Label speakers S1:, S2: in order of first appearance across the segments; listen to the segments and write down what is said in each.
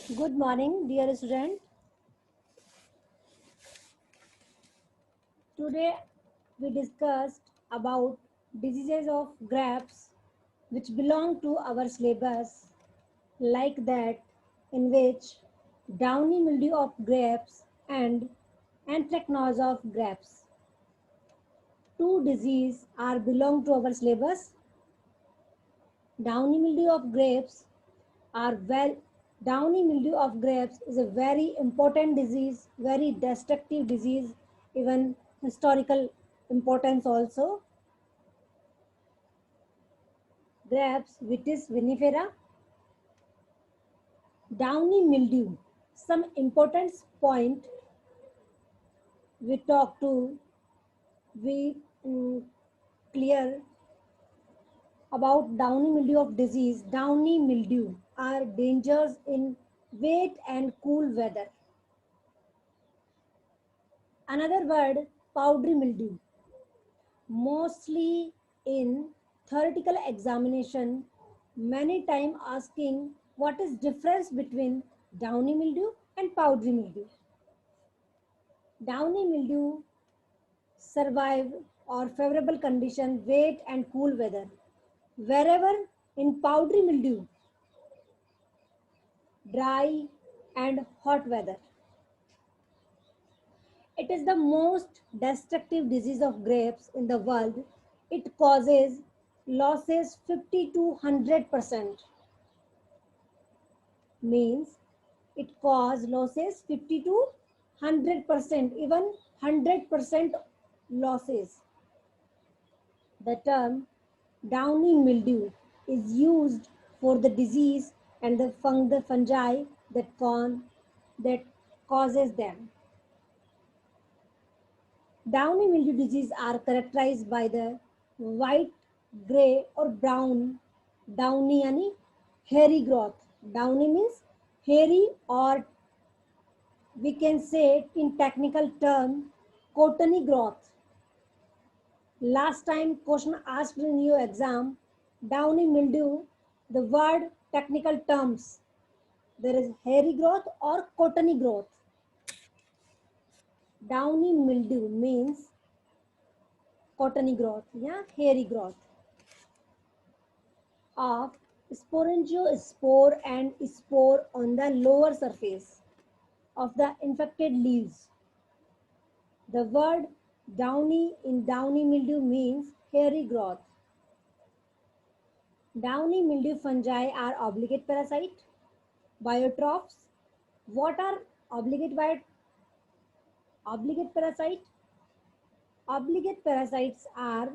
S1: Good morning, dear student. Today we discussed about diseases of grapes which belong to our syllabus, like that in which downy mildew of grapes and anthracnose of grapes. Two diseases are belong to our syllabus. Downy mildew of grapes are well. Downy mildew of grapes is a very important disease, very destructive disease, even historical importance also. Grapes, Vitis vinifera, downy mildew. Some important point we talk to, we clear about downy mildew of disease. Downy mildew are dangers in wet and cool weather. Another word, powdery mildew. Mostly in theoretical examination, many time asking what is difference between downy mildew and powdery mildew. Downy mildew survive or favorable condition, wet and cool weather. Wherever in powdery mildew, dry and hot weather. It is the most destructive disease of grapes in the world. It causes losses 50 to 100%. Means it cause losses 50 to 100%, even 100% losses. The term downy mildew is used for the disease and the fungi that causes them. Downy mildew disease are characterized by the white, gray or brown downy yani hairy growth. Downy means hairy, or we can say in technical term cottony growth. Last time question asked in your exam, downy mildew, the word technical terms, there is hairy growth or cottony growth. Downy mildew means cottony growth, yeah, hairy growth of sporangiospore and spore on the lower surface of the infected leaves. The word downy in downy mildew means hairy growth. Downy mildew fungi are obligate parasite, biotrophs. What are obligate parasite? Obligate parasites are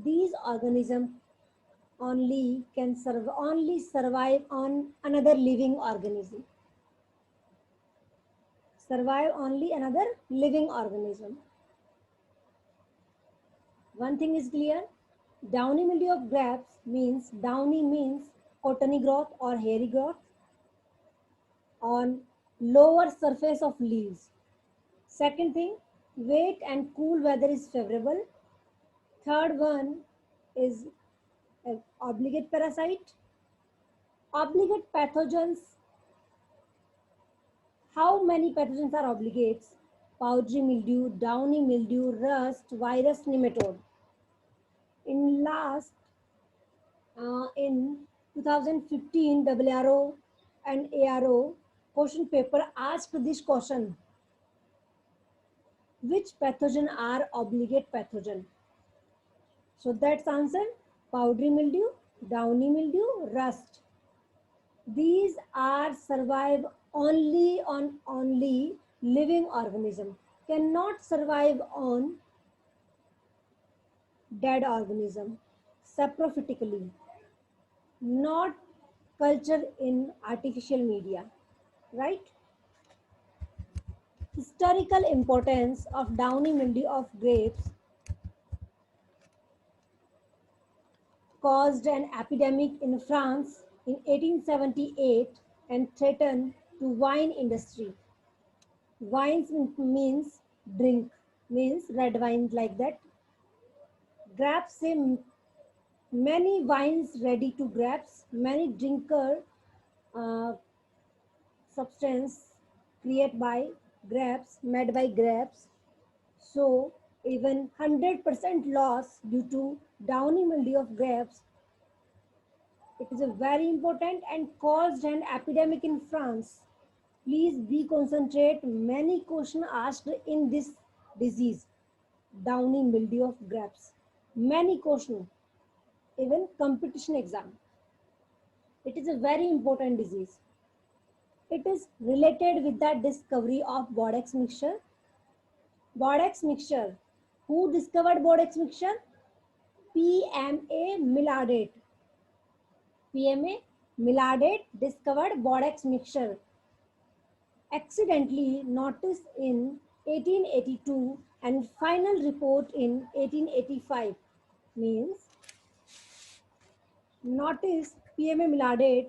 S1: these organisms only survive on another living organism. Survive only another living organism. One thing is clear. Downy mildew of grapes means downy means cottony growth or hairy growth on lower surface of leaves. Second thing, wet and cool weather is favorable. Third one is obligate parasite. Obligate pathogens. How many pathogens are obligates? Powdery mildew, downy mildew, rust, virus, nematode. In last, in 2015, WRO and ARO question paper asked this question. Which pathogen are obligate pathogen? So that's answer, powdery mildew, downy mildew, rust. These are survive only on living organism, cannot survive on dead organism, saprophytically, not culture in artificial media, right? Historical importance of downy mildew of grapes caused an epidemic in France in 1878 and threatened to wine industry. Wines means drink, means red wine like that. Grapes say many wines ready to grapes. Many drinker uh, substance created by grapes, made by grapes. So even 100% loss due to downy mildew of grapes. It is a very important and caused an epidemic in France. Please be concentrate. Many questions asked in this disease, downy mildew of grapes. Many questions, even competition exam. It is a very important disease. It is related with the discovery of Bodex mixture. Bodex mixture. Who discovered Bodex mixture? PMA Millardet. PMA Millardet discovered Bodex mixture. Accidentally noticed in 1882 and final report in 1885. Means notice PMA Millardet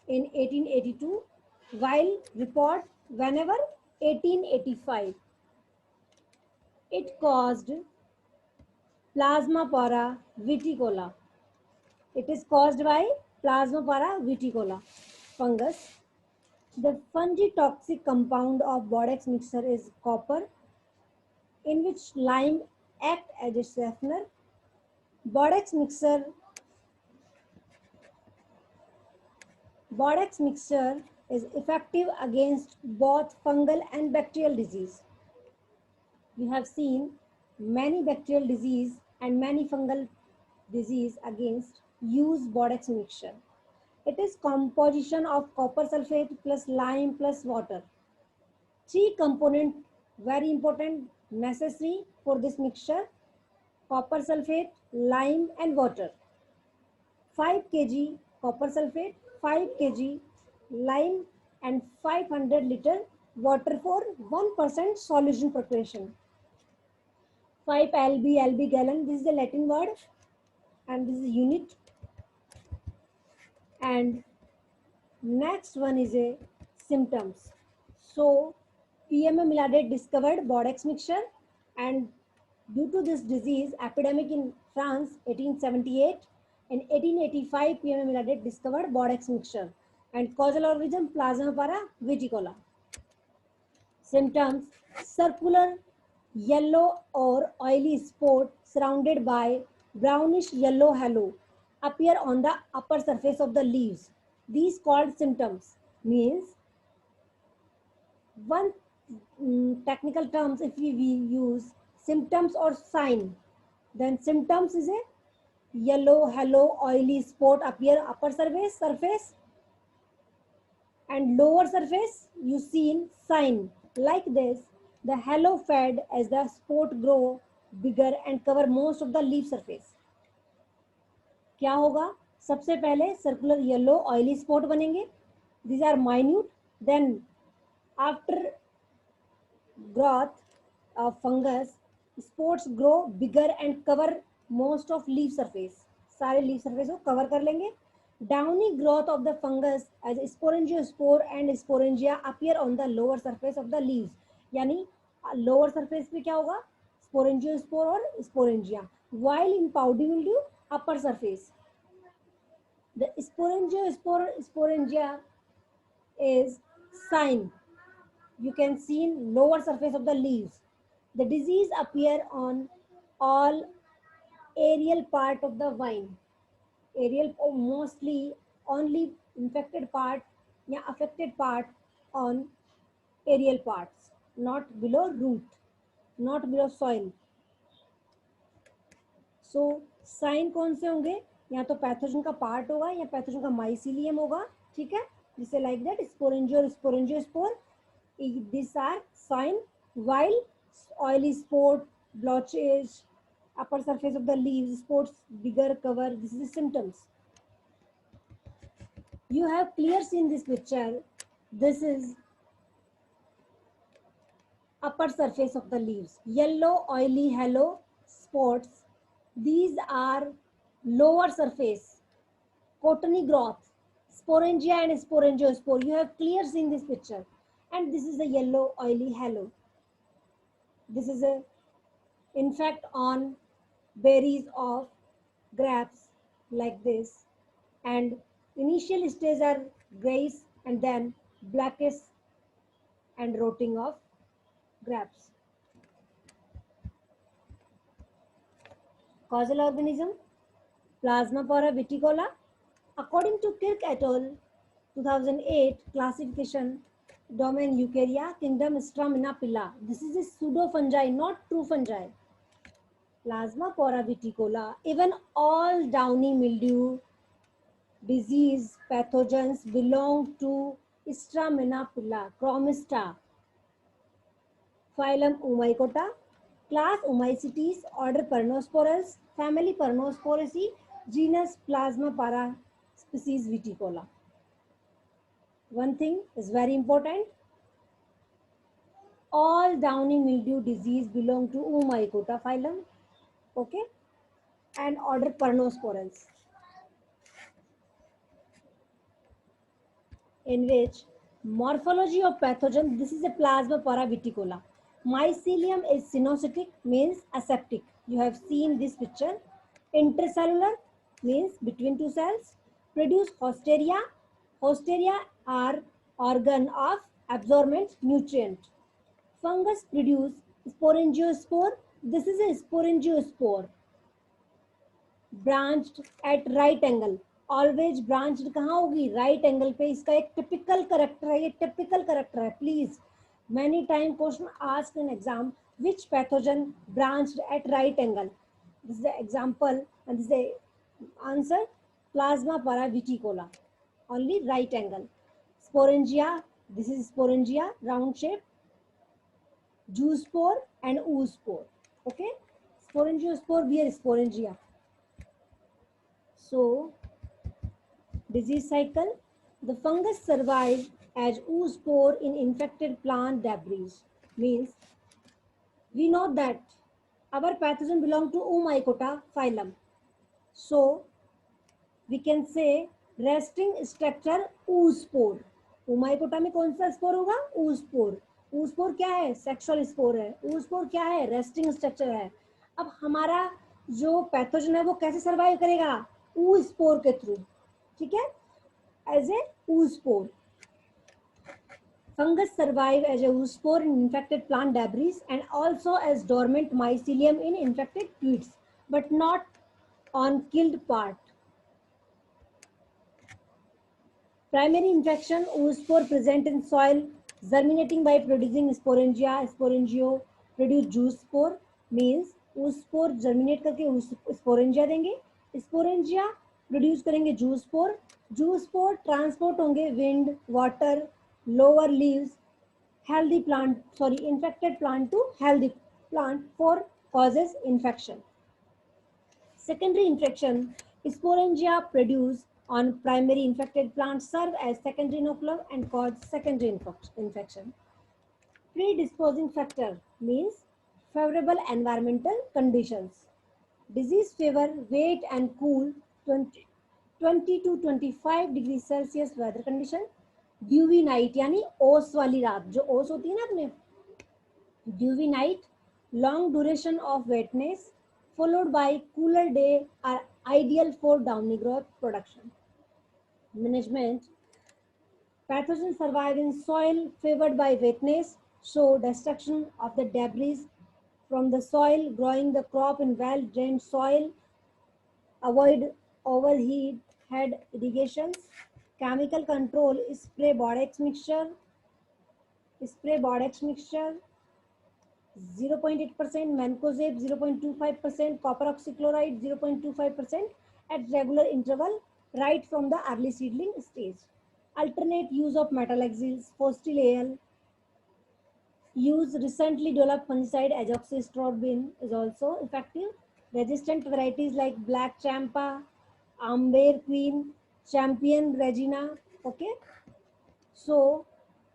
S1: in 1882 while report whenever 1885. It caused Plasmapara viticola. It is caused by Plasmapara viticola fungus. The fungi-toxic compound of Bodex mixture is copper, in which lime act as a sweetener. Bodex mixture Bodex mixture is effective against both fungal and bacterial disease. We have seen many bacterial disease and many fungal disease against use Bodex mixture. It is composition of copper sulfate plus lime plus water. Three component very important necessary for this mixture: copper sulfate, lime and water. 5 kg copper sulfate, 5 kg lime and 500 liter water for 1% solution preparation. 5 lb gallon, this is the Latin word and this is unit. And next one is a symptoms. So PMA Millardet discovered Bodex mixture, and due to this disease epidemic in France 1878 and 1885 PMA Millardet discovered Bodex mixture and causal organism Plasmapara viticola. Symptoms: circular yellow or oily spot surrounded by brownish yellow halo appear on the upper surface of the leaves. These called symptoms. Means one technical terms, if we use symptoms or sign, then symptoms is a yellow halo oily spot appear upper surface and lower surface you see in sign like this. The halo fed as the spot grow bigger and cover most of the leaf surface. क्या होगा? सबसे पहले circular yellow oily spot बनेंगे. These are minute. Then after growth of fungus, spots grow bigger and cover most of leaf surface. सारे leaf surface को cover कर लेंगे. Downy growth of the fungus as sporangiospore and sporangia appear on the lower surface of the leaves. यानी lower surface पे क्या होगा? Sporangiospore और sporangia. While in powdery mildew, upper surface. The sporangia is sign. You can see in lower surface of the leaves. The disease appear on all aerial part of the vine. Aerial mostly only infected part या affected part on aerial parts, not below root, not below soil. So sign कौन से होंगे? या तो pathogen का part होगा या pathogen का माइसिलियम होगा. ठीक है, जिसे लाइक दैट स्पोरेंजियो और sporangiospore. These are sign. While oily spot, blotches, upper surface of the leaves, spots bigger cover, this is the symptoms. You have clear seen this picture. This is upper surface of the leaves. Yellow oily halo spots. These are lower surface. Cottony growth. Sporangia and sporangiospore. You have clear seen this picture. And this is the yellow oily halo. This is a in fact on berries of grapes like this, and Initial stages are grayish and then blackish and rotting of grapes. Causal organism, Plasmapora viticola. According to Kirk et al. 2008 classification, domain Eukarya, kingdom Straminapilla. This is a pseudo fungi, not true fungi. Plasmapora viticola. Even all downy mildew disease pathogens belong to Straminapilla, Chromista. Phylum Umicota, class Umicites, order Pernosporus, family Pernosporosi, genus Plasmapara, species Viticola. One thing is very important. All downy mildew disease belong to Umicota phylum, okay, and order Pernosporans, in which morphology of pathogen, this is a Plasmapara viticola. Mycelium is cynocytic, means aseptic. You have seen this picture. Intercellular means between two cells. Produce hosteria. Hosteria are organ of absorbent nutrient. Fungus produce sporangiospore. This is a sporangiospore. Branched at right angle, always branched कहाँ होगी, right angle पे. इसका एक typical character है, ये typical character है. Please many time question asked in exam, which pathogen branched at right angle. This is the example and this is the answer. Plasmapara viticola, only right angle. Sporangia, this is sporangia, round shape. Zoospore and oospore. Okay, sporangiospore, we are sporangia. So, disease cycle. The fungus survive as oospore in infected plant debris. Means we know that our pathogen belong to Umicota phylum. So, we can say resting structure oospore. Umicota में कौन सा spore होगा, oospore. oospore क्या है, sexual spore है. oospore क्या है, resting structure है. अब हमारा जो पैथोजन है वो कैसे सर्वाइव करेगा, oospore के थ्रू. ठीक है, as a oospore. Fungus survive as a oospore in infected plant debris and also as dormant mycelium in infected weeds, but not on killed part. Primary infection, oospore present in soil, germinating by producing sporangia. Sporangio produce zoospore, means oospore germinate करके sporangia देंगे. Sporangia produce करेंगे zoospore. Zoospore transport होंगे wind, water, lower leaves, healthy plant, infected plant to healthy plant for causes infection. Secondary infection, sporangia produce on primary infected plants serve as secondary inoculum and cause secondary infection. Predisposing factor means favorable environmental conditions. Disease favor wet and cool 20 to 25 degree Celsius weather condition. Dewy night यानी ओस वाली रात, जो ओस होती है ना अपने, dewy night, long duration of वेटनेस followed by cooler day are ideal for downy growth production. Management. Pathogens survive in soil favored by wetness, so destruction of the debris from the soil, growing the crop in well-drained soil, avoid overheat head irrigations. Chemical control, spray Borax mixture, 0.8%, mancozeb 0.25%, copper oxychloride 0.25% at regular interval right from the early seedling stage. Alternate use of metalaxyls, Fostil-AL. Use recently developed fungicide azoxystrobin is also effective. Resistant varieties like black champa, amber queen, champion regina. Okay, so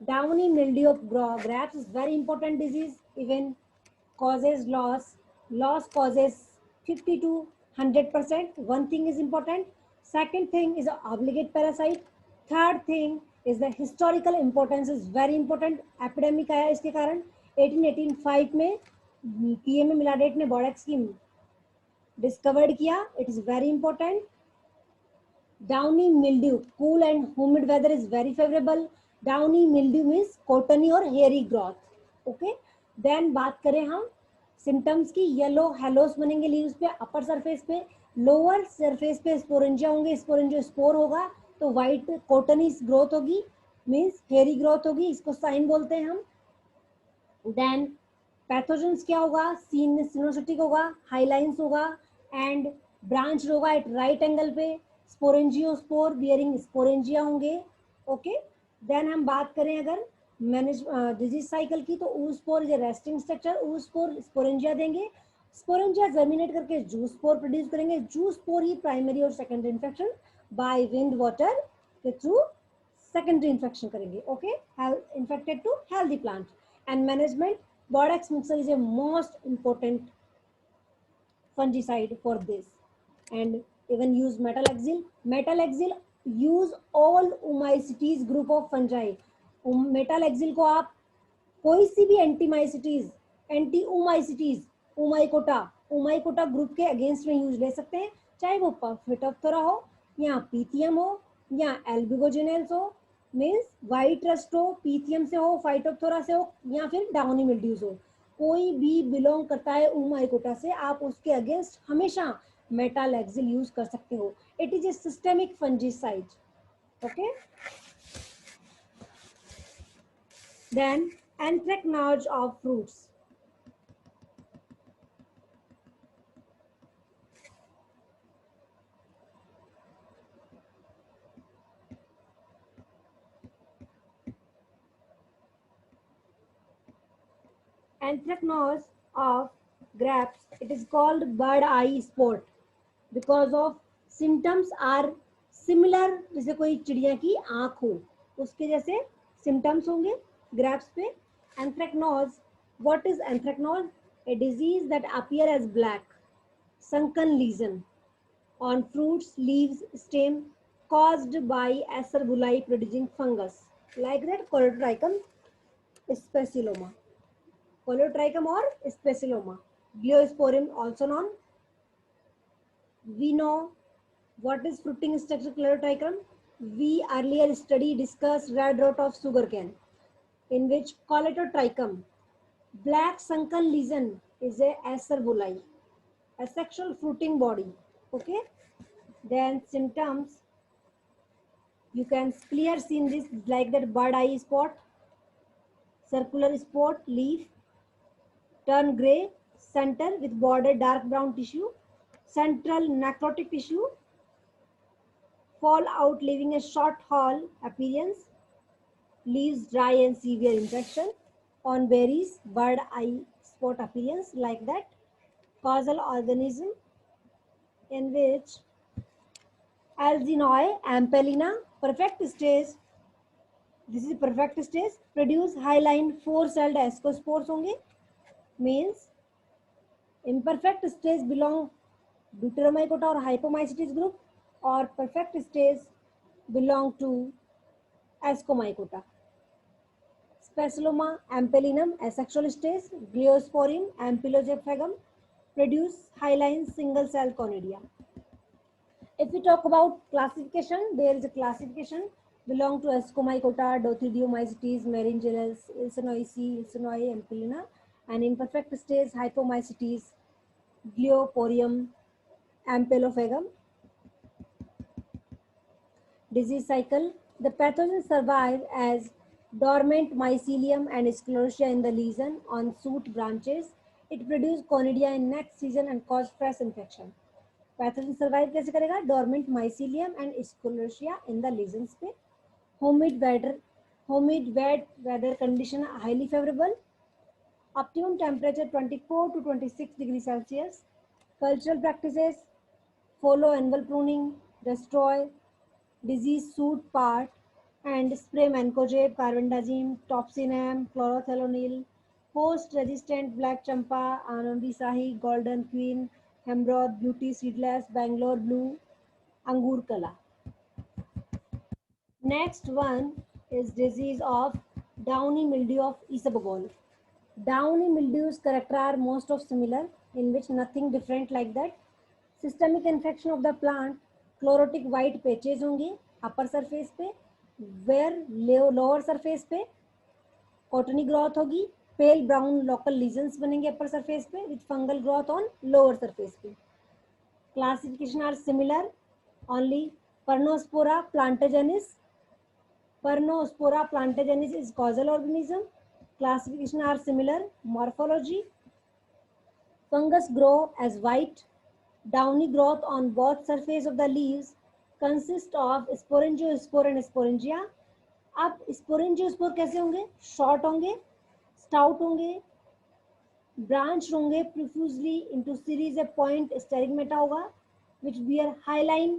S1: downy mildew of grapes is very important disease. Even causes loss. Loss causes 50 to 100%. One thing is important. Second thing is obligate parasite. Third thing is the historical importance is very important. Epidemic आया इसके कारण 1885 में PMA मिलाडेट ने borax की discovered किया. It is very important. Downy mildew, cool and humid weather is very favorable. Downy mildew means cottony और hairy growth. Okay. Then बात करें हम सिम्टम्स की, येलो हेलोस बनेंगे लीव्स पे, अपर सरफेस पे, लोअर सरफेस पे स्पोरेंजिया होंगे, स्पोरेंजियो स्पोर होगा तो व्हाइट कॉटनी ग्रोथ होगी, मींस हेयरी ग्रोथ होगी, इसको साइन बोलते हैं हम. देन पैथोजेंस क्या होगा, सिनोसिटिक होगा, हाईलाइंस होगा एंड ब्रांच होगा एट राइट एंगल पे, स्पोरेंजियोस्पोर बियरिंग स्पोरेंजिया होंगे. ओके. देन हम बात करें अगर मैनेज डिजीज साइकिल की, तो oospore is a resting structure, oospore sporangia देंगे, स्पोरेंजिया जर्मिनेट करके जूस्पोर प्रोड्यूस करेंगे, जूस्पोर ही प्राइमरी और secondary infection by wind water के थ्रू secondary infection करेंगे. Okay, infected to healthy plant. And management, borax mixture is a most important fungicide for this. And even use metalaxyl. Metalaxyl use all Oomycetes group of fungi. Metalaxyl को आप कोई सी भी एंटीमाइसिटीज, anti oomycetes, ओमाइकोटा group के against में use ले सकते हैं, चाहे वो फिटोप्थोरा हो या पीथियम हो या एल्बिगोजिनेल्स हो, मीन्स व्हाइट रस्ट हो, पीथियम से हो, फाइटोप्थोरा से हो या फिर डाउनी मिल्ड्यूज हो, कोई भी बिलोंग करता है ओमाइकोटा से, आप उसके अगेंस्ट हमेशा मेटालैक्सिल यूज कर सकते हो. It is a systemic fungicide. Okay. Then anthracnose of fruits. Anthracnose of grapes, it is called bird eye spot because of symptoms are similar. जैसे कोई चिड़िया की आंख हो उसके जैसे symptoms होंगे grapes पे. Anthracnose, what is anthracnose? A disease that appear as black sunken lesion on fruits, leaves, stem caused by Acerbullae producing fungus like that Colotrichum specialoma. Colotrichum or specialoma. Gliosporium also known. We know what is fruiting structure Colotrichum. We earlier study discussed red rot of sugarcane in which Colotrichum black sunken lesion is a Acerbullae, asexual fruiting body. Okay. Then symptoms, you can clear see in this like that bird eye spot, circular spot, leaf, turn gray, center with border dark brown tissue, central necrotic tissue, fall out leaving a short hall appearance, leaves dry and severe infection, on berries, bird eye spot appearance like that, causal organism in which Alginoi, Ampelina, perfect stage, this is perfect stage, produce hyaline 4-celled ascospores होंगे, means imperfect stage belong Deuteromycota or Hypomycetes group, or perfect stage belong to Ascomycota. Specialoma ampelinum, asexual stage, Gliosporium, Ampelogephagus produce hyaline single cell conidia. If we talk about classification, there is a classification belong to Ascomycota, Dothidiomycetes, Meringellus, Ilsinoici, Ilsinoi, Ampelina, and in perfect stage Hypomycetes, Glioporium, Ampelophagum. Disease cycle, the pathogen survive as dormant mycelium and sclerotia in the lesion on shoot branches. It produce conidia in next season and cause fresh infection. Pathogen survive कैसे करेगा, dormant mycelium and sclerotia in the lesions पे. humid wet weather condition highly favorable, optimum temperature 24 to 26 degrees Celsius. Cultural practices follow annual pruning, destroy disease shoot part and spray mancozeb, carbendazim, topsinam, chlorothalonil, host resistant black champa, Anandi Sahi, golden queen, Hembroth, beauty seedless, Bangalore blue, Angur Kala. Next one is disease of downy mildew of Isabogol. Downy mildew's character are most of similar, in which nothing different like that. Systemic infection of the plant, chlorotic white patches होंगे upper surface पे, where lower surface पे cottony growth होगी, पेल brown local lesions बनेंगे upper surface पे with fungal growth on lower surface पे. Classification are similar, only Pernospora plantagenis. Pernospora plantagenis is causal organism. Classification are similar, morphology. Fungus grow as white, downy growth on both surface of the leaves, consist of sporangiosperm and sporangia. अब sporangiospore कैसे होंगे? Short होंगे, stout होंगे, branch होंगे profusely into series a point sterigmata होगा which bear hyaline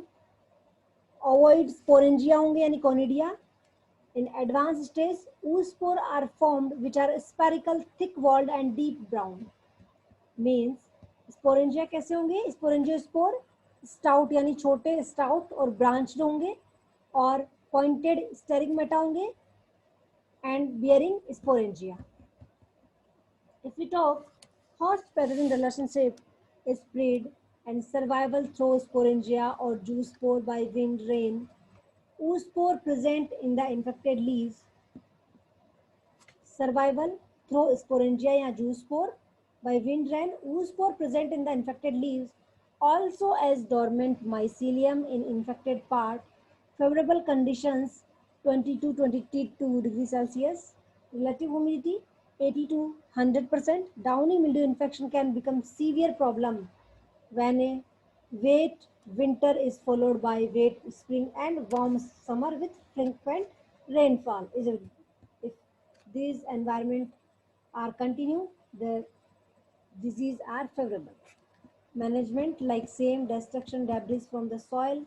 S1: ovoid sporangia होंगे यानी conidia. In advanced stage, oospore are formed which are spherical, thick walled and deep brown. Means sporangia कैसे होंगे? Sporangiospore stout यानी छोटे stout और branched होंगे और पॉइंटेड स्टेरिगमेटा होंगे and bearing sporangia. If we talk host pathogen relationship is spread and survival through sporangia or zoospore by wind, rain. Oospore present in the infected leaves. Survival through sporangia या zoospore by wind, rain. Oospore present in the infected leaves, also as dormant mycelium in infected part. Favorable conditions 20 to 22 degrees Celsius. Relative humidity 80 to 100%. Downy mildew infection can become severe problem when a wet winter is followed by wet spring and warm summer with frequent rainfall. If these environment are continue, the disease are favorable. Management like same destruction debris from the soil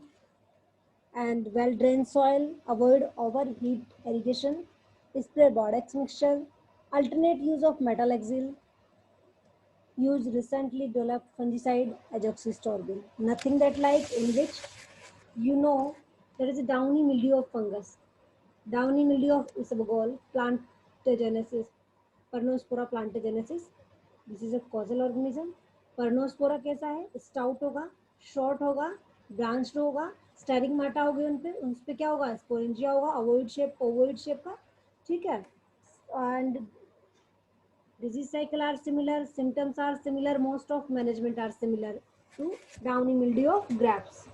S1: and well drained soil, avoid overheat irrigation, spray borax mixture, alternate use of metalaxyl, use recently developed fungicide azoxystrobin. Nothing that like in which there is a downy mildew of fungus, downy mildew of isabogol, plantagenesis, Pernospora plantagenesis. This is a causal organism. Pernospora कैसा है? Stout होगा, short होगा, branched होगा, स्टेरिगमाटा होगी उन पे क्या होगा? स्पोरेंजिया होगा, ओवोइड शेप का, ठीक है. And disease cycle are similar, symptoms are similar, most of management are similar to downy mildew of grapes.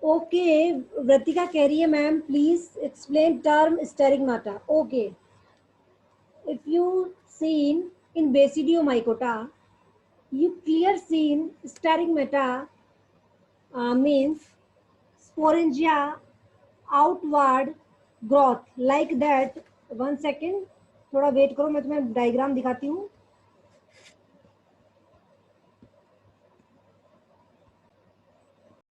S1: Okay, Vratika कह रही है ma'am please explain term sterigmata. Okay, if you seen in Basidiomycota, you clear seen stegmata means sporangia outward growth like that. 1 second, थोड़ा wait करो, मैं तुम्हें diagram दिखाती हूँ.